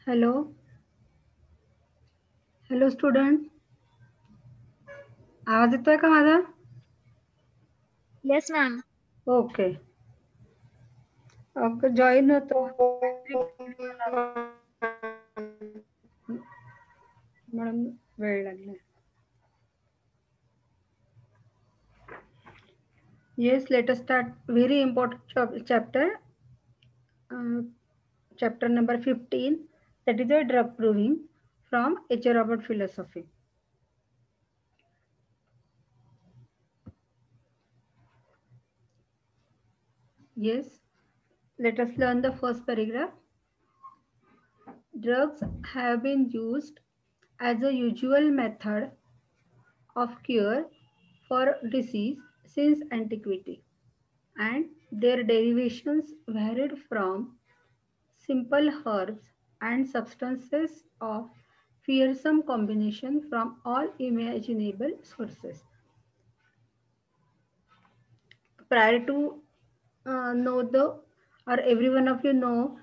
Hello hello student, आवाज येतोय का माझा? Yes, ma'am. Okay okay join होतो म्हणून वेळ लागला. Yes, let us start very important chapter number 15, that is a drug proving from H. Robert philosophy. Yes, let us learn the first paragraph. Drugs have been used as a usual method of cure for disease since antiquity, and their derivations varied from simple herbs and substances of fearsome combination from all imaginable sources. Prior to know the, or every one of you know,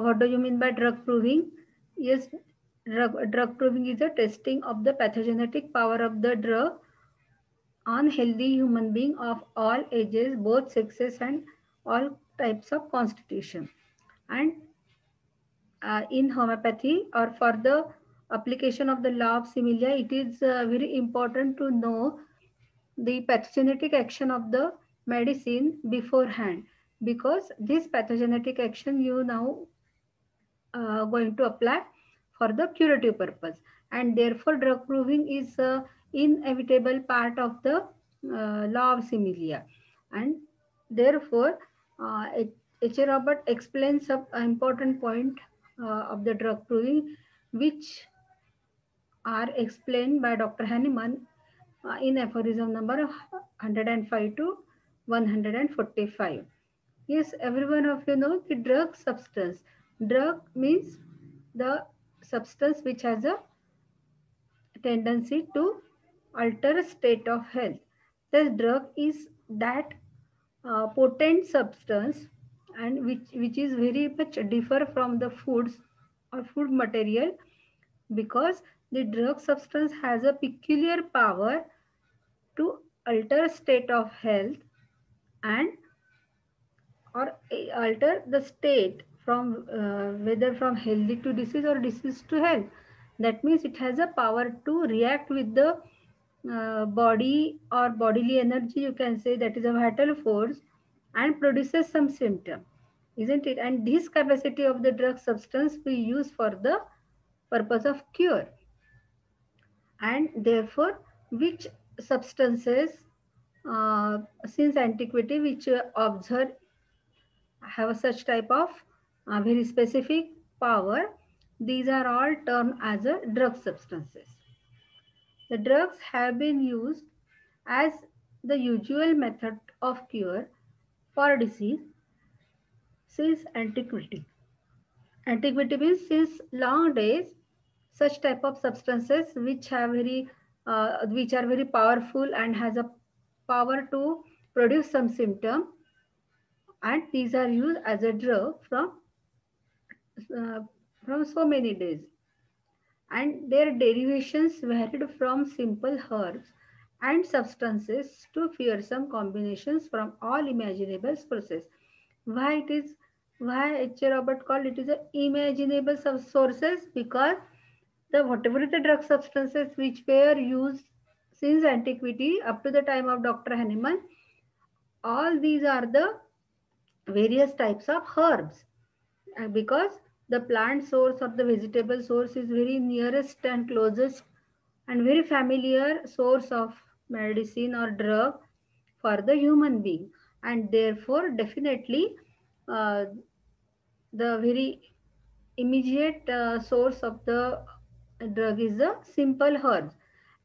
what do you mean by drug proving? Yes, drug proving is a testing of the pathogenetic power of the drug on healthy human being of all ages, both sexes, and all types of constitution. And in homeopathy, or for the application of the law of similia, it is very important to know the pathogenetic action of the medicine beforehand, because this pathogenetic action you now going to apply for the curative purpose, and therefore drug proving is inevitable part of the law of similia. And therefore H. Robert explains an important point of the drug proving, which are explained by Dr. Hahnemann in aphorism number 105 to 145. Yes, every one of you know the drug substance. Drug means the substance which has a tendency to alter state of health. This drug is that potent substance, and which is very much differ from the foods or food material, because the drug substance has a peculiar power to alter state of health, and or alter the state from whether from healthy to disease or disease to health. That means it has a power to react with the body or bodily energy, you can say, that is a vital force, and produces some symptom, isn't it? And this capacity of the drug substance we use for the purpose of cure. And therefore which substances since antiquity which observe have such type of very specific power, these are all termed as a drug substances. The drugs have been used as the usual method of cure for disease since antiquity. Antiquity means since long days, such type of substances which are very powerful and has a power to produce some symptom, and these are used as a drug uh, from so many days, and their derivations varied from simple herbs and substances to fearsome combinations from all imaginable sources. Why it is, why H. Robert called it is a imaginable sources? Because the whatever the drug substances which were used since antiquity up to the time of Dr. Hahnemann, all these are the various types of herbs. Because the plant source or the vegetable source is very nearest and closest and very familiar source of medicine or drug for the human being, and therefore definitely uh, the very immediate source of the drug is the simple herbs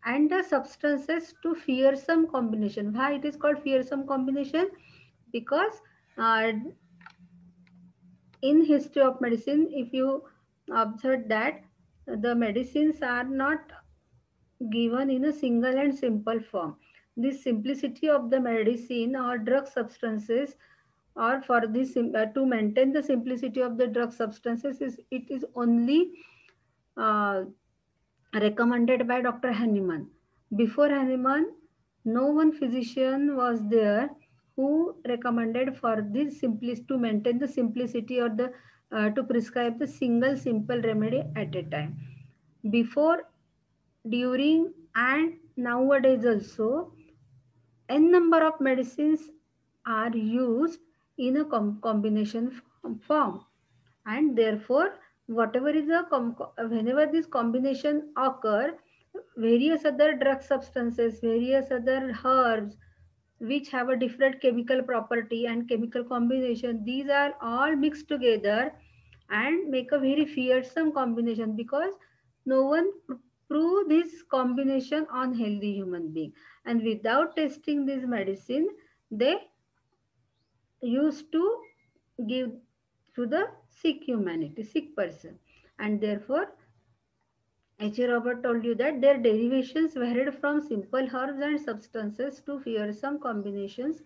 and the substances to fearsome combination. Why it is called fearsome combination? Because uh, in history of medicine, if you observe that the medicines are not given in a single and simple form. This simplicity of the medicine or drug substances or for this to maintain the simplicity of the drug substances, it is only uh, recommended by Dr. Hahnemann. Before Hahnemann, no one physician was there who recommended for this simplicity to maintain the simplicity or the to prescribe the single simple remedy at a time. Before, during, and nowadays also, n number of medicines are used in a combination form, and therefore whatever is a whenever this combination occur, various other drug substances, various other herbs which have a different chemical property and chemical combination, these are all mixed together and make a very fearsome combination, because no one prove this combination on healthy human being, and without testing this medicine they used to give to the sick humanity, sick person. And therefore H. Robert told you that their derivations varied from simple herbs and substances to fearsome combinations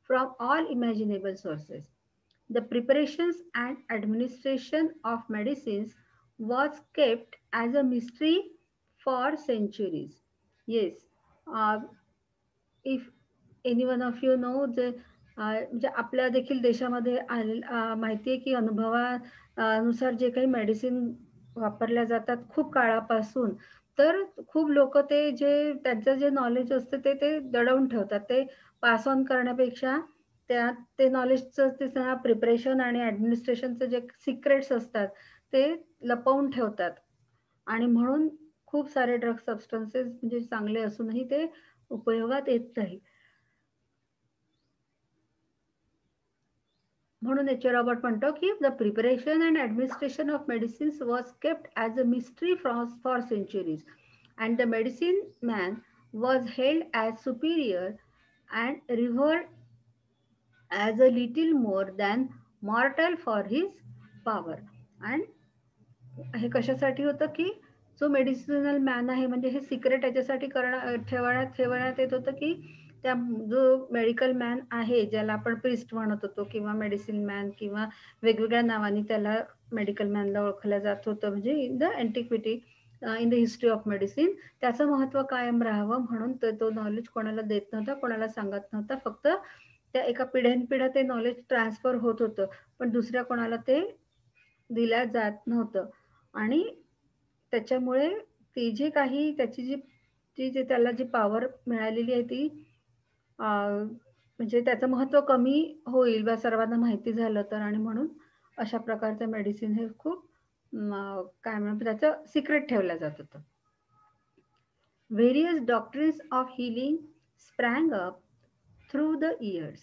from all imaginable sources. The preparations and administration of medicines was kept as a mystery for centuries. Yes, uh, if any one of you know जे म्हणजे आपल्या देखील देशामध्ये माहिती आहे की अनुभवानुसार जे काही medicine वापरल्या जातात खूप काळापासून, तर खूप लोक ते जे त्यांचं जे नॉलेज असतं ते ते दडवून ठेवतात. ते पास ऑन करण्यापेक्षा त्या ते नॉलेजचं ते प्रिपरेशन आणि ॲडमिनिस्ट्रेशनचं जे सिक्रेट्स असतात ते लपवून ठेवतात, आणि म्हणून खूप सारे ड्रग सबस्टन्सेस म्हणजे चांगले असूनही ते उपयोगात येत नाही. म्हणून एच. रॉबर्ट म्हणतो की the preparation and administration of medicines was kept as a mystery for centuries, and the medicine man was held as superior and revered as a little more than mortal for his power. And हे कशासाठी होतं की जो medicinal man आहे, म्हणजे हे secrete याच्यासाठी ठेवण्यात येत होतं की त्या जो मेडिकल मॅन आहे, ज्याला आपण प्रिस्ट म्हणत होतो किंवा मेडिसिन मॅन किंवा वेगवेगळ्या नावाने त्याला मेडिकल मॅनला ओळखलं जात होतं, म्हणजे in the antiquity, in the history of medicine, त्याचं महत्त्व कायम राहावं म्हणून तो नॉलेज कोणाला देत नव्हता, कोणाला सांगत नव्हता. फक्त त्या एका पिढ्यानपिढ्या ते नॉलेज ट्रान्सफर होत होतं, पण दुसऱ्या कोणाला ते दिल्या जात नव्हतं. आणि त्याच्यामुळे ती जी काही त्याची जी त्याला जी पॉवर मिळालेली आहे ती म्हणजे त्याचं महत्त्व कमी होईल बा सर्वांना माहिती झालं तर, आणि म्हणून अशा प्रकारचं मेडिसिन हे खूप काय म्हणतात त्याचं सिक्रेट ठेवलं जात होतं. Various doctrines of healing sprang up through the years.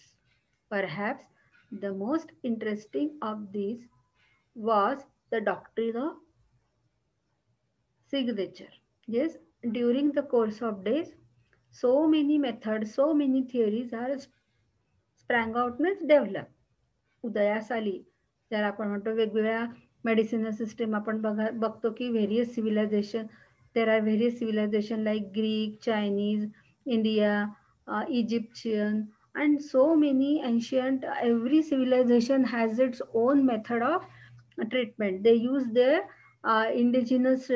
Perhaps the most interesting of these was the doctrine of signature. Yes, during the course of days, so many methods, so many theories are sprang out, means develop, उदयास आली. ज्याला आपण म्हणतो वेगवेगळ्या medicinal system आपण बघतो की various civilisation, there are various civilisation like Greek, Chinese, India, Egyptian, and so many ancient, every civilization has its own method of treatment. They use their indigenous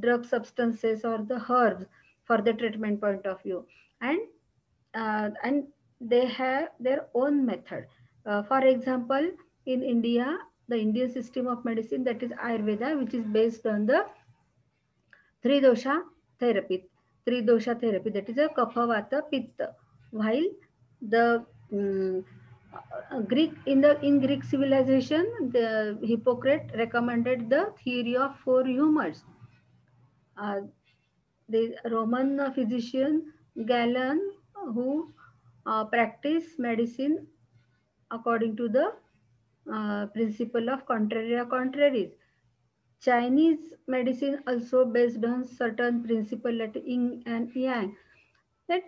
drug substances or the herbs for the treatment point of view, and they have their own method. For example, in India, the Indian system of medicine, that is Ayurveda, which is based on the three dosha therapy. Three dosha therapy, that is a kapha, vata, pitta. While the in Greek civilization, the Hippocrates recommended the theory of four humors. Uh, the Roman physician Galen, who practiced medicine according to the principle of contraria contraries. Chinese medicine also based on certain principle like yin and yang. That,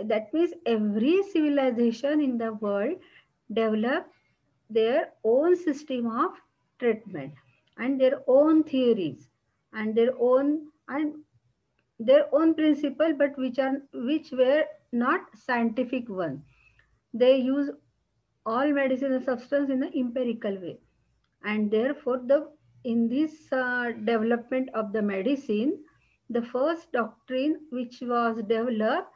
that means every civilization in the world developed their own system of treatment and their own theories and their own principle, but which were not scientific one. They use all medicinal substance in an empirical way, and therefore the in this development of the medicine, the first doctrine which was developed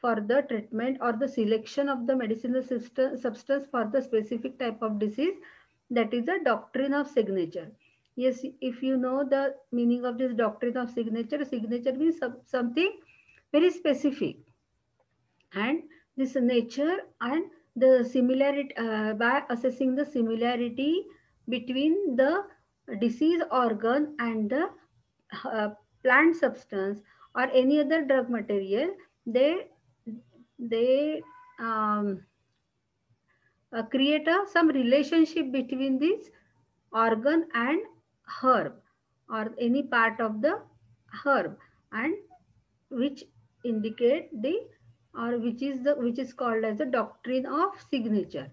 for the treatment or the selection of the medicinal substance for the specific type of disease, that is the doctrine of signature. Yes, if you know the meaning of this doctrine of signature, signature means something very specific, and this nature and the similarity, by assessing the similarity between the disease organ and the uh, plant substance or any other drug material, they create some relationship between this organ and herb or any part of the herb, and which indicate the or which is called as the doctrine of signature.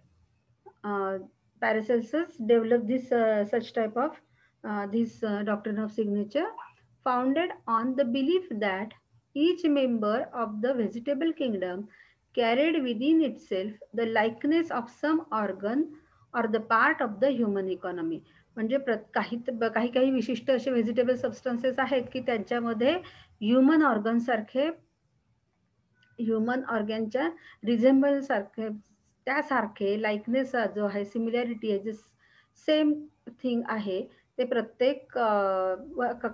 uh, Paracelsus developed this such type of this doctrine of signature, founded on the belief that each member of the vegetable kingdom carried within itself the likeness of some organ or the part of the human economy. म्हणजे काही काही काही विशिष्ट असे vegetable substances आहेत की त्यांच्यामध्ये human organ सारखे, ह्युमन ऑर्गनच्या रिझेंबल सारखे, त्यासारखे लाईकनेस जो आहे, सिमिलॅरिटी आहे, जे सेम थिंग आहे, ते प्रत्येक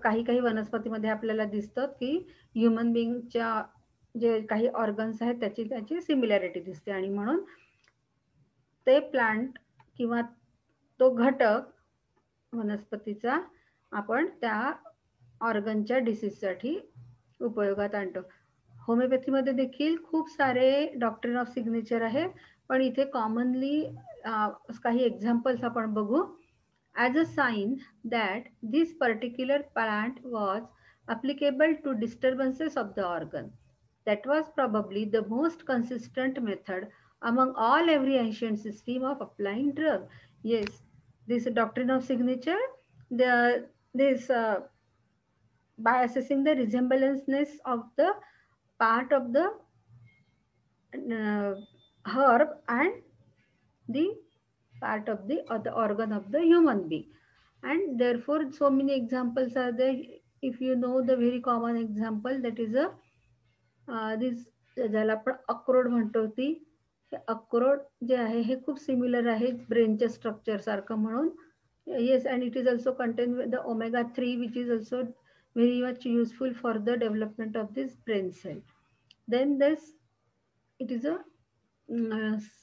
काही काही वनस्पतीमध्ये आपल्याला दिसतं की ह्युमन बिंगच्या जे काही ऑर्गन्स आहेत त्याची त्याची सिमिलॅरिटी दिसते, आणि म्हणून ते प्लांट किंवा तो घटक वनस्पतीचा आपण त्या ऑर्गनच्या डिसीजसाठी उपयोगात आणतो. होमिओपॅथीमध्ये देखील खूप सारे डॉक्ट्रिन ऑफ सिग्नेचर आहे, पण इथे कॉमनली काही एक्झाम्पल्स आपण बघू. As a sign that this particular plant was applicable to disturbances of the organ. That was probably the most consistent method among all every ancient system of applying drug. Yes, this doctrine of signature, the this by assessing the resemblanceness of the part of the uh, herb and the part of the or the organ of the human being, and therefore so many examples are there. If you know the very common example, that is a this ज्याला आपण अक्रोड म्हणतो, ती हे अक्रोड जे आहे हे खूप similar आहे ब्रेनच्या structure सारखं म्हणून. Yes, and it is also contain the omega 3 which is also very much useful for the development of this brain cell. Then this, it is a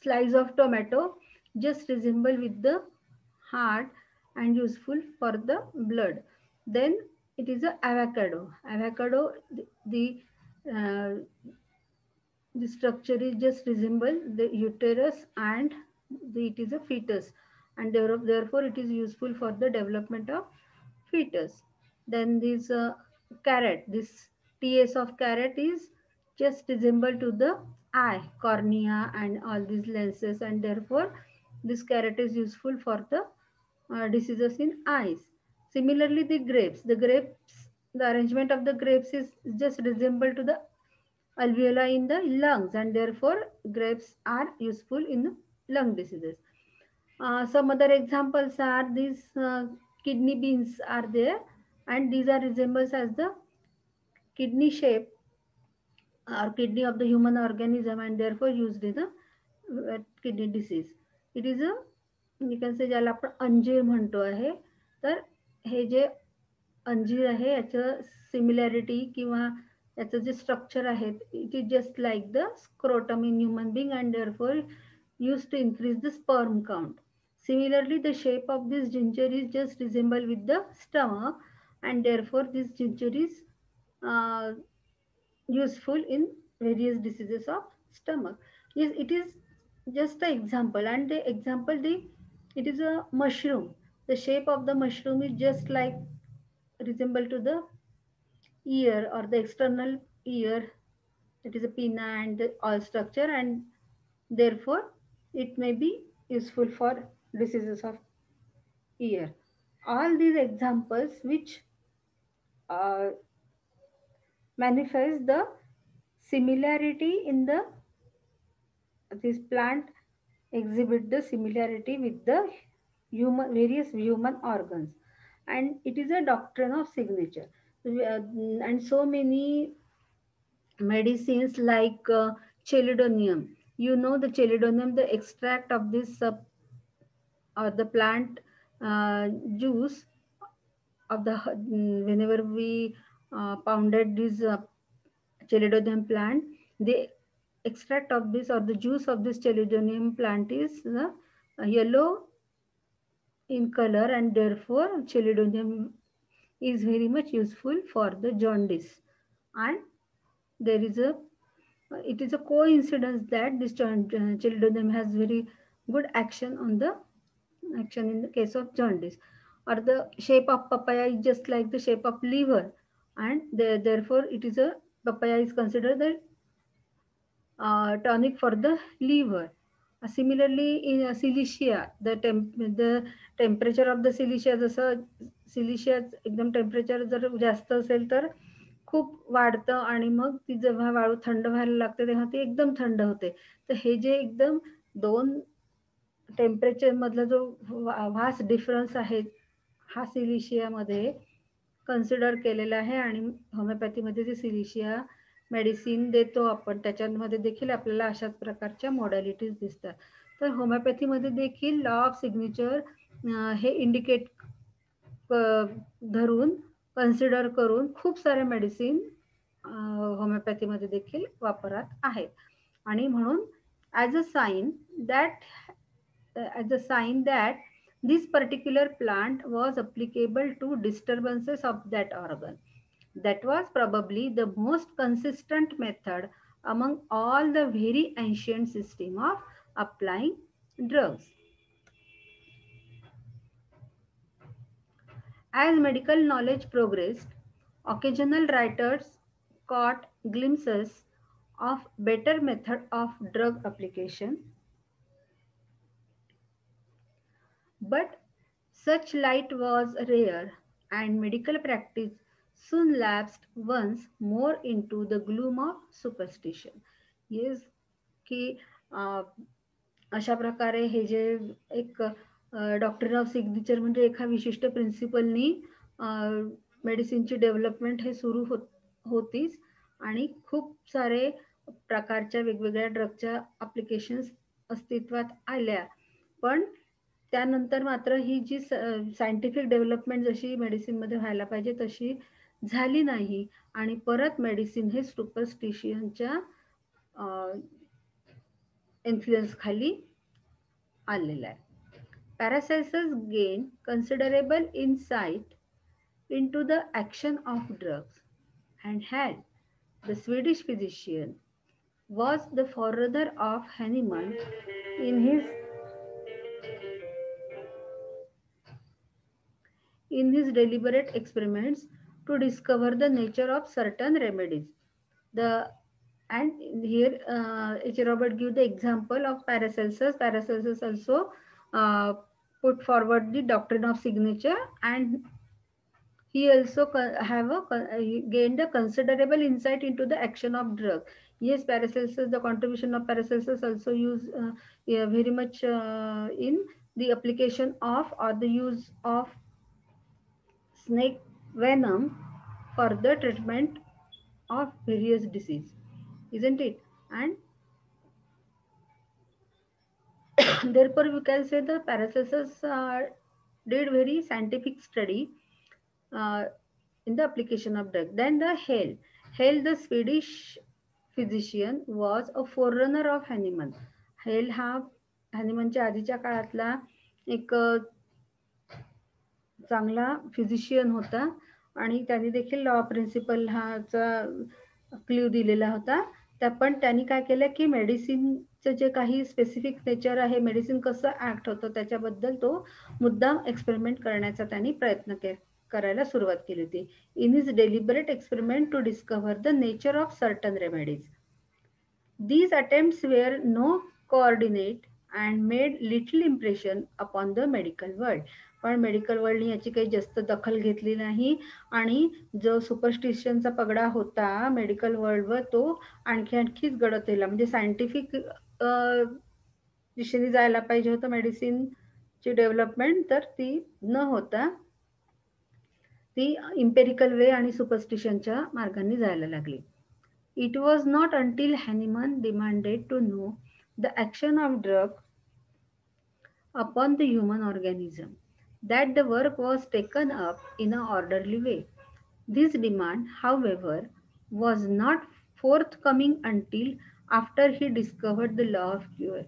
slice of tomato, just resemble with the heart and useful for the blood. Then it is a avocado. Avocado, uh, the structure is just resemble the uterus, and it is a fetus, and therefore it is useful for the development of fetus. Then this carrot, this ts of carrot is just resemble to the eye, cornea and all these lenses, and therefore this carrot is useful for the diseases in eyes. Similarly, the arrangement of the grapes is just resemble to the alveoli in the lungs, and therefore grapes are useful in lung diseases. Some other examples are these kidney beans are there, and these are resembles as the kidney shape or kidney of the human organism, and therefore used in the kidney disease. It is a, you can say, ज्याला आपण अंजीर म्हणतो आहे, तर हे जे अंजीर आहे याचं similarity किंवा याचं जे स्ट्रक्चर आहे, it is just like the scrotum in human being, and therefore used to increase the sperm count. Similarly, the shape of this ginger is just resemble with the stomach, and therefore this ginger is uh, useful in various diseases of stomach. Yes, it is just an example, and the example it is a mushroom. The shape of the mushroom is just like resemble to the ear or the external ear, it is a pinna and the all structure, and therefore it may be useful for diseases of ear. All these examples which uh, manifest the similarity in the this plant exhibit the similarity with the various human organs, and it is a doctrine of signature. And so many medicines like chelidonium, you know, the chelidonium, the extract of this the plant juice of the whenever we pounded this chelidonium plant, the extract of this or the juice of this chelidonium plant is yellow in color, and therefore chelidonium is very much useful for the jaundice. And there is a it is a coincidence that this chelidonium has very good action in the case of jaundice. Or the shape of papaya is just like the shape of liver, and therefore it is a papaya is considered the tonic for the liver. Similarly, in silicea, the temperature of the silicea, जसं सिलिशिया एकदम temperature जर जास्त असेल तर खूप वाढतं, आणि मग ती जेव्हा वाळू थंड व्हायला लागते तेव्हा ती एकदम थंड होते. तर हे जे एकदम दोन टेम्परेचर मधला जो व्हास्ट डिफरन्स आहे, हा सिलिशियामध्ये कन्सिडर केलेला आहे. आणि होमिओपॅथीमध्ये जे सिलिशिया मेडिसिन देतो आपण, त्याच्यामध्ये देखील आपल्याला अशाच प्रकारच्या मॉडॅलिटीज दिसतात. तर होमिओपॅथीमध्ये देखील लॉ ऑफ सिग्नेचर हे इंडिकेट धरून कन्सिडर करून खूप सारे मेडिसिन होमिओपॅथीमध्ये देखील वापरात आहेत. आणि म्हणून as a sign that this particular plant was applicable to disturbances of that organ. That was probably the most consistent method among all the very ancient system of applying drugs. As medical knowledge progressed, occasional writers caught glimpses of better method of drug application, but such light was rare, and medical practice soon lapsed once more into the gloom of superstition. Yes, की अशा प्रकारे हे जे एक doctor of signature म्हणजे एका विशिष्ट प्रिन्सिपलनी मेडिसिनची development हे सुरू होतीच, आणि खूप सारे प्रकारच्या वेगवेगळ्या ड्रगच्या ॲप्लिकेशन्स अस्तित्वात आल्या. पण त्यानंतर मात्र ही जी सायंटिफिक डेव्हलपमेंट जशी मेडिसिनमध्ये व्हायला पाहिजे तशी झाली नाही, आणि परत मेडिसिन हे सुपरस्टिशियनच्या इन्फ्लुएन्स खाली आलेला आहे. Paracelsus gained considerable insight into the action of drugs, and had the Swedish physician was the forerunner of Hahnemann in his deliberate experiments to discover the nature of certain remedies. And here H. Robert give the example of Paracelsus. Paracelsus also put forward the doctrine of signature, and he also gained a considerable insight into the action of drug. Yes, Paracelsus, the contribution of Paracelsus also used very much in the application of or the use of snake venom for the treatment of various disease, isn't it? And therefore we can say the Paracelsus did very scientific study uh, in the application of drug. Then the Hell, the Swedish physician, was a forerunner of Hahnemann. Hell हा हॅनिमनच्या आधीच्या काळातला एक चांगला physician होता, आणि त्यांनी देखील law principal हाचा clue दिलेला होता. पण त्यांनी काय केलं की मेडिसिनचं जे काही स्पेसिफिक नेचर आहे, मेडिसिन कसं ॲक्ट होतं त्याच्याबद्दल तो मुद्दाम एक्सपेरिमेंट करण्याचा त्यांनी प्रयत्न करायला सुरुवात केली होती. In his deliberate experiment to discover the nature of certain remedies. These attempts were no coordinate and made little impression upon the medical world. पण मेडिकल वर्ल्डनी याची काही जास्त दखल घेतली नाही, आणि जो सुपरस्टिशनचा पगडा होता मेडिकल वर्ल्डवर तो आणखीच गडद केला. म्हणजे सायंटिफिक दिशेने जायला पाहिजे होतं मेडिसिनची डेव्हलपमेंट, तर ती न होता ती इम्पेरिकल वे आणि सुपरस्टिशनच्या मार्गाने जायला लागली. It was not until Hahnemann demanded to know the action of drug upon the human organism that the work was taken up in an orderly way. This demand, however, was not forthcoming until after he discovered the law of cure.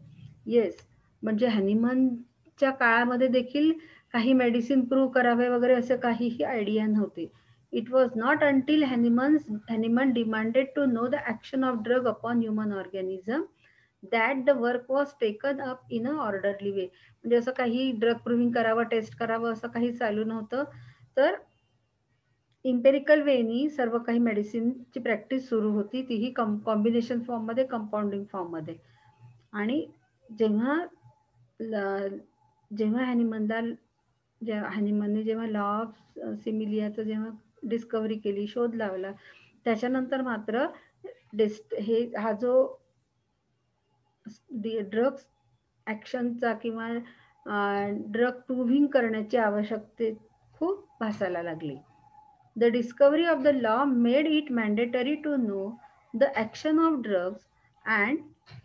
Yes, म्हणजे हॅनिमनच्या काळामध्ये देखील काही medicine prove करावे वगैरे असं काहीही idea नव्हती. It was not until Hahnemann demanded to know the action of drug upon human organism that the work was taken up in a orderly way. म्हणजे असं काही ड्रग प्रूव्हिंग करावं, टेस्ट करावं असं काही चालू नव्हतं. तर इम्पेरिकल वेनी सर्व काही मेडिसिनची प्रॅक्टिस सुरू होती, तीही कॉम्बिनेशन फॉर्ममध्ये, कंपाऊंडिंग फॉर्ममध्ये. आणि जेव्हा जेव्हा हॅनिमनने जेव्हा लॉ ऑफ सिमिलियाचं जेव्हा डिस्कवरी केली, शोध लावला, त्याच्यानंतर मात्र हा जो ड्रग्स ॲक्शनचा किंवा ड्रग प्रूव्हिंग करण्याची आवश्यकता खूप भासायला लागली. The discovery of the law made it mandatory to know the action of drugs, and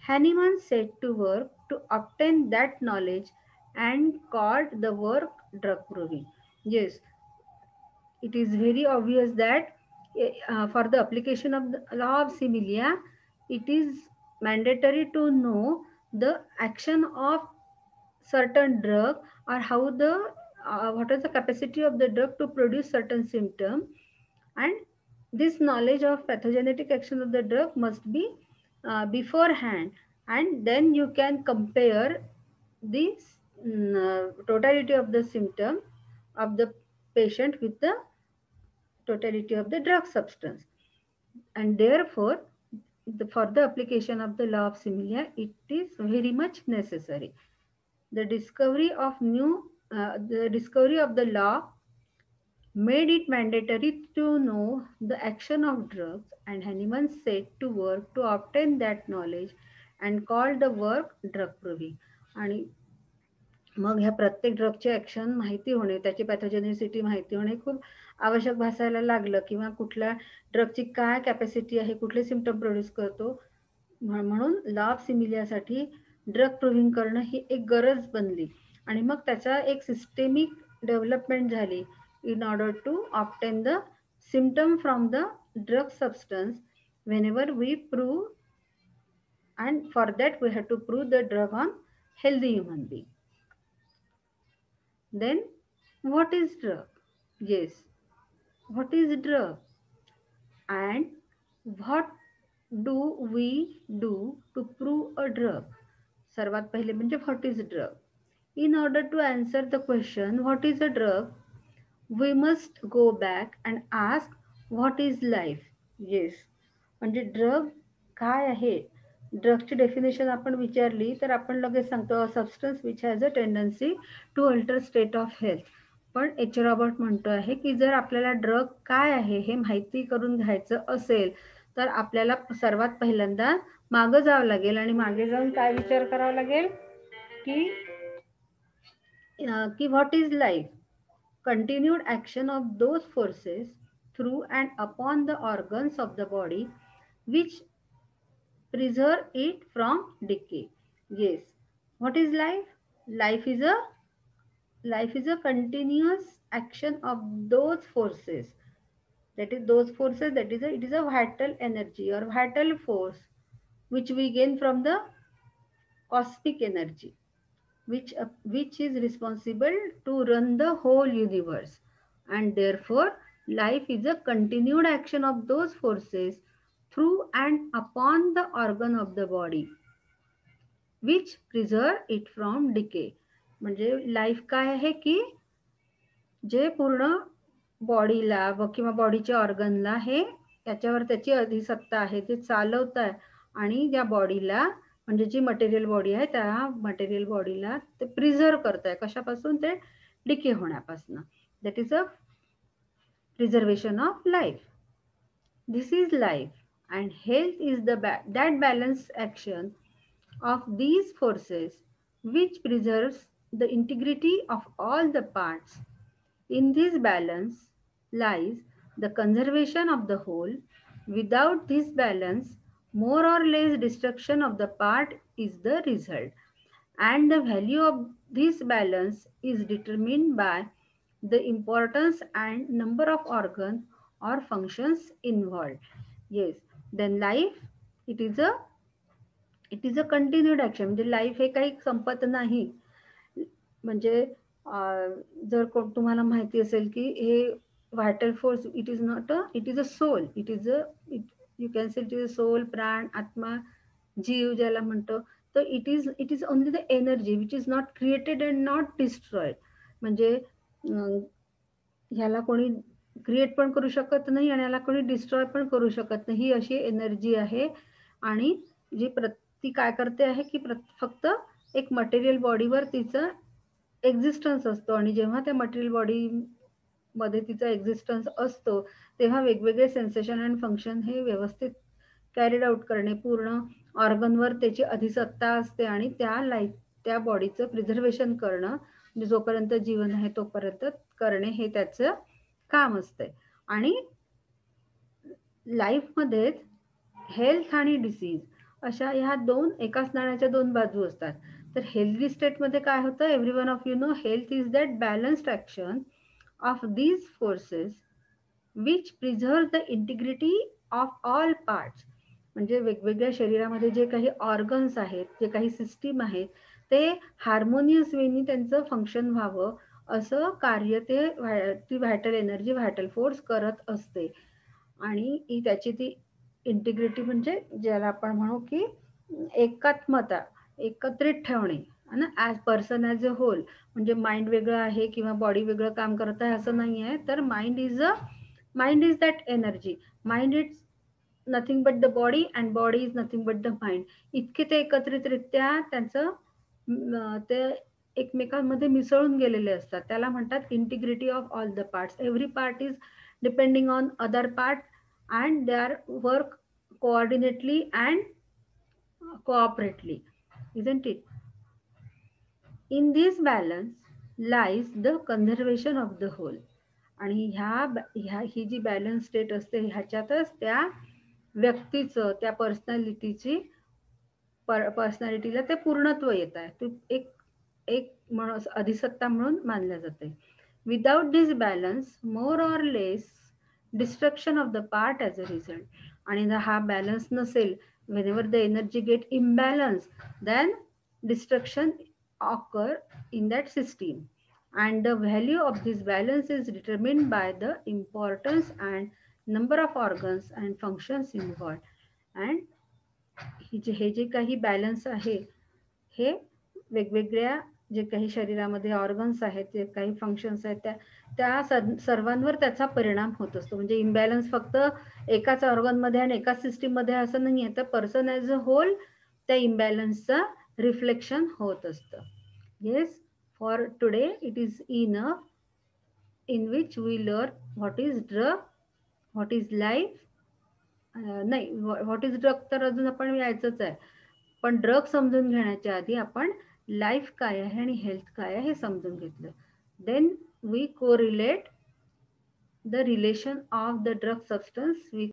Hahnemann set to work to obtain that knowledge and called the work drug proving. Yes, it is very obvious that for the application of the law of similia, it is mandatory to know the action of certain drug, or how the what is the capacity of the drug to produce certain symptom, and this knowledge of pathogenetic action of the drug must be beforehand, and then you can compare the totality of the symptom of the patient with the totality of the drug substance. And therefore, for the application of the law of similia, it is very much necessary. The discovery of the law made it mandatory to know the action of drugs, and Hahnemann set to work to obtain that knowledge and called the work drug proving. आणि मग ह्या प्रत्येक ड्रगचे action माहिती होणे, त्याची पॅथोजेनिसिटी माहिती होणे खूप आवश्यक भासायला लागलं, किंवा कुठल्या ड्रगची काय कॅपॅसिटी आहे, कुठले सिम्पटम प्रोड्यूस करतो. म्हणून लॉ ऑफ सिमिलियासाठी ड्रग प्रूव्हिंग करणं ही एक गरज बनली. आणि मग त्याचा एक सिस्टेमिक डेव्हलपमेंट झाली in order to obtain the symptom from the drug substance whenever we prove, and for that we have to prove the drug on healthy human being. Then what is drug? Yes, what is drug and what do we do to prove a drug? सर्वात पहिले म्हणजे what is drug? In order to answer the question what is a drug, we must go back and ask what is life. Yes, म्हणजे drug काय आहे. ड्रगची definition आपण विचारली तर आपण लगेच सांगतो substance which has a tendency to alter state of health. पण एच रॉबर्ट म्हणतो आहे की जर आपल्याला ड्रग काय आहे हे माहिती करून घ्यायचं असेल तर आपल्याला सर्वात पहिल्यांदा मागं जावं लागेल, आणि मागे जाऊन काय विचार करावा लागेल की what is life, continued action of those forces through and upon the organs of the body which preserve it from decay. Yes, what is life? Life is a continuous action of those forces. That is those forces, it is a vital energy or vital force which we gain from the cosmic energy, which is responsible to run the whole universe. And therefore life is a continued action of those forces through and upon the organ of the body which preserve it from decay. म्हणजे life काय आहे की जे पूर्ण बॉडीला किंवा बॉडीच्या ऑर्गनला हे त्याच्यावर त्याची अधिसत्ता आहे, ते चालवत आहे, आणि ज्या बॉडीला म्हणजे जी मटेरियल बॉडी आहे त्या मटेरियल बॉडीला ते प्रिझर्व करत आहे. कशापासून? ते डिके होण्यापासून. That is a preservation of life. This is life, and health is that balanced action of these forces which preserves the integrity of all the parts. In this balance lies the conservation of the whole. Without this balance, more or less destruction of the part is the result, and the value of this balance is determined by the importance and number of organs or functions involved. Yes, then life, it is a it is a continued action. म्हणजे life हे काही संपत नाही. म्हणजे जर तुम्हाला माहिती असेल की हे vital force, it is not a, it is a soul, it is a, you can say it is a soul, प्राण, आत्मा, जीव ज्याला म्हणतो. तर it is only the energy which is not created and not destroyed. म्हणजे ह्याला कोणी create पण करू शकत नाही आणि ह्याला कोणी डिस्ट्रॉय पण करू शकत नाही. ही अशी एनर्जी आहे. आणि जी ती काय करते आहे की फक्त एक मटेरियल बॉडीवर तिचं एक्झिस्टन्स असतो, आणि जेव्हा त्या मटेरियल बॉडी मध्ये तिचा एक्झिस्टन्स असतो तेव्हा वेगवेगळे सेन्सेशन अँड फंक्शन हे व्यवस्थित कॅरीड आउट करणे, पूर्ण ऑर्गनवर त्याची अधिसत्ता असते, आणि त्या बॉडीचं प्रिझर्वेशन करणं, म्हणजे जोपर्यंत जीवन आहे तोपर्यंत करणे हे त्याचं काम असते. आणि लाईफमध्ये हेल्थ आणि डिसीज अशा ह्या एकाच नाण्याच्या दोन बाजू असतात. तर हेल्दी स्टेटमध्ये काय होतं, every one of you no, health is that balanced action of these forces which preserve the integrity of all parts. म्हणजे वेगवेगळ्या शरीरामध्ये जे काही ऑर्गन्स आहेत, जे काही सिस्टीम आहेत, ते हार्मोनियस वेनी त्यांचं फंक्शन व्हावं असं कार्य ती व्हायटल एनर्जी, व्हायटल फोर्स करत असते. आणि त्याची ती इंटिग्रिटी म्हणजे ज्याला आपण म्हणू की एकात्मता, एकत्रित ठेवणे ना, as person as a whole. म्हणजे माइंड वेगळं आहे किंवा बॉडी वेगळं काम करत आहे असं नाही आहे. तर mind is that energy. Mind is nothing but the body and body is nothing but the mind. इतके ते एकत्रितरित्या त्यांचं ते एकमेकांमध्ये मिसळून गेलेले असतात. त्याला म्हणतात integrity of all the parts. Every part is depending on other part and their work coordinately and cooperatively, isn't it? In this balance lies the conservation of the whole. आणि ही जी बॅलन्स स्टेट असते ह्याच्यातच त्या व्यक्तीचं, त्या पर्सनॅलिटीला ते पूर्णत्व येत आहे. ते एक म्हणून अधिसत्ता म्हणून मानल्या जाते. Without this balance, more or less destruction of the part as a result. आणि जर हा बॅलन्स नसेल, whenever the energy get imbalanced, then destruction occur in that system, and the value of this balance is determined by the importance and number of organs and functions involved. and हे जे काही balance आहे हे वेगवेगळ्या जे काही शरीरामध्ये organs आहेत, जे काही functions आहेत, त्या सर्वांवर त्याचा परिणाम होत असतो. म्हणजे इम्बॅलन्स फक्त एकाच ऑर्गनमध्ये आणि एकाच सिस्टीममध्ये असं नाही आहे, तर पर्सन ॲज अ होल त्या इम्बॅलन्सचा रिफ्लेक्शन होत असतं. Yes, for today it is enough in which we learn what is drug, what is life. नाही, व्हॉट इज ड्रग तर अजून आपण यायचंच आहे. पण ड्रग समजून घेण्याच्या आधी आपण लाईफ काय आहे आणि हेल्थ काय आहे हे समजून घेतलं. Then we correlate the relation of the drug substance with